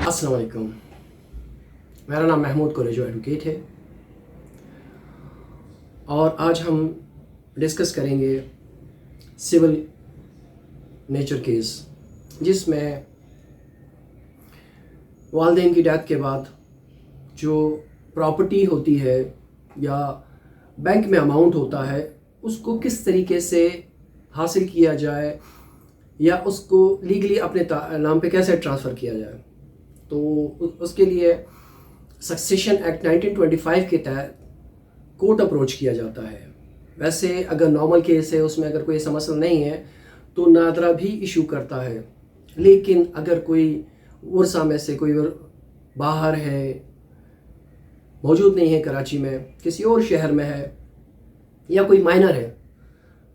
अस्सलाम वालेकुम। मेरा नाम महमूद कुरेजो एडवोकेट है और आज हम डिस्कस करेंगे सिविल नेचर केस जिसमें वालिदैन की डेथ के बाद जो प्रॉपर्टी होती है या बैंक में अमाउंट होता है उसको किस तरीके से हासिल किया जाए या उसको लीगली अपने नाम पे कैसे ट्रांसफ़र किया जाए। तो उसके लिए सक्सेशन एक्ट 1925 के तहत कोर्ट अप्रोच किया जाता है। वैसे अगर नॉर्मल केस है उसमें अगर कोई ऐसा मसला नहीं है तो नादरा भी इशू करता है, लेकिन अगर कोई वर्सा में से कोई बाहर है, मौजूद नहीं है कराची में, किसी और शहर में है या कोई माइनर है,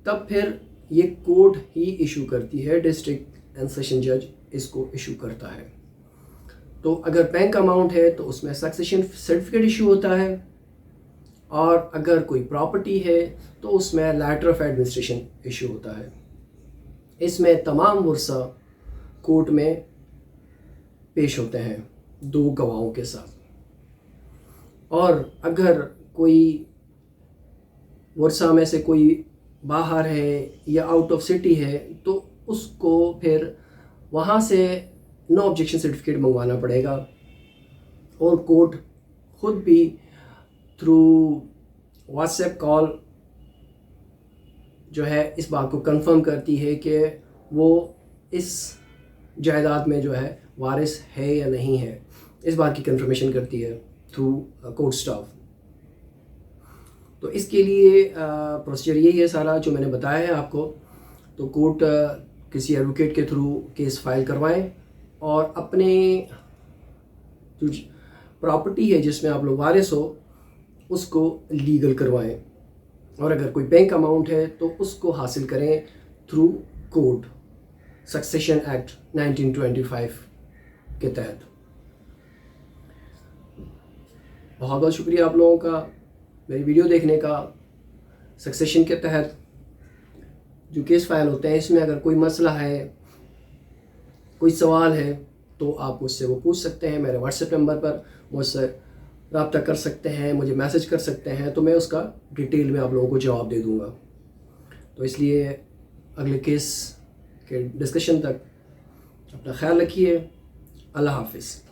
तब फिर ये कोर्ट ही इशू करती है। डिस्ट्रिक्ट एंड सेशन जज इसको इशू करता है। तो अगर बैंक अमाउंट है तो उसमें सक्सेशन सर्टिफिकेट इशू होता है, और अगर कोई प्रॉपर्टी है तो उसमें लेटर ऑफ एडमिनिस्ट्रेशन इशू होता है। इसमें तमाम वर्सा कोर्ट में पेश होते हैं 2 गवाहों के साथ। और अगर कोई वर्सा में से कोई बाहर है या आउट ऑफ सिटी है तो उसको फिर वहाँ से नो ऑब्जेक्शन सर्टिफिकेट मंगवाना पड़ेगा, और कोर्ट खुद भी थ्रू व्हाट्सएप कॉल जो है इस बात को कंफर्म करती है कि वो इस जायदाद में जो है वारिस है या नहीं है। इस बात की कंफर्मेशन करती है थ्रू कोर्ट स्टाफ। तो इसके लिए प्रोसीजर यही है सारा जो मैंने बताया है आपको। तो कोर्ट किसी एडवोकेट के थ्रू केस फाइल करवाएं और अपने जो प्रॉपर्टी है जिसमें आप लोग वारिस हो उसको लीगल करवाएं, और अगर कोई बैंक अमाउंट है तो उसको हासिल करें थ्रू कोर्ट सक्सेशन एक्ट 1925 के तहत। बहुत बहुत शुक्रिया आप लोगों का मेरी वीडियो देखने का। सक्सेशन के तहत जो केस फाइल होते हैं इसमें अगर कोई मसला है, कोई सवाल है, तो आप मुझसे वो पूछ सकते हैं। मेरे व्हाट्सएप नंबर पर मुझसे रब्ता कर सकते हैं, मुझे मैसेज कर सकते हैं, तो मैं उसका डिटेल में आप लोगों को जवाब दे दूँगा। तो इसलिए अगले केस के डिस्कशन तक अपना ख्याल रखिए। अल्लाह हाफिज़।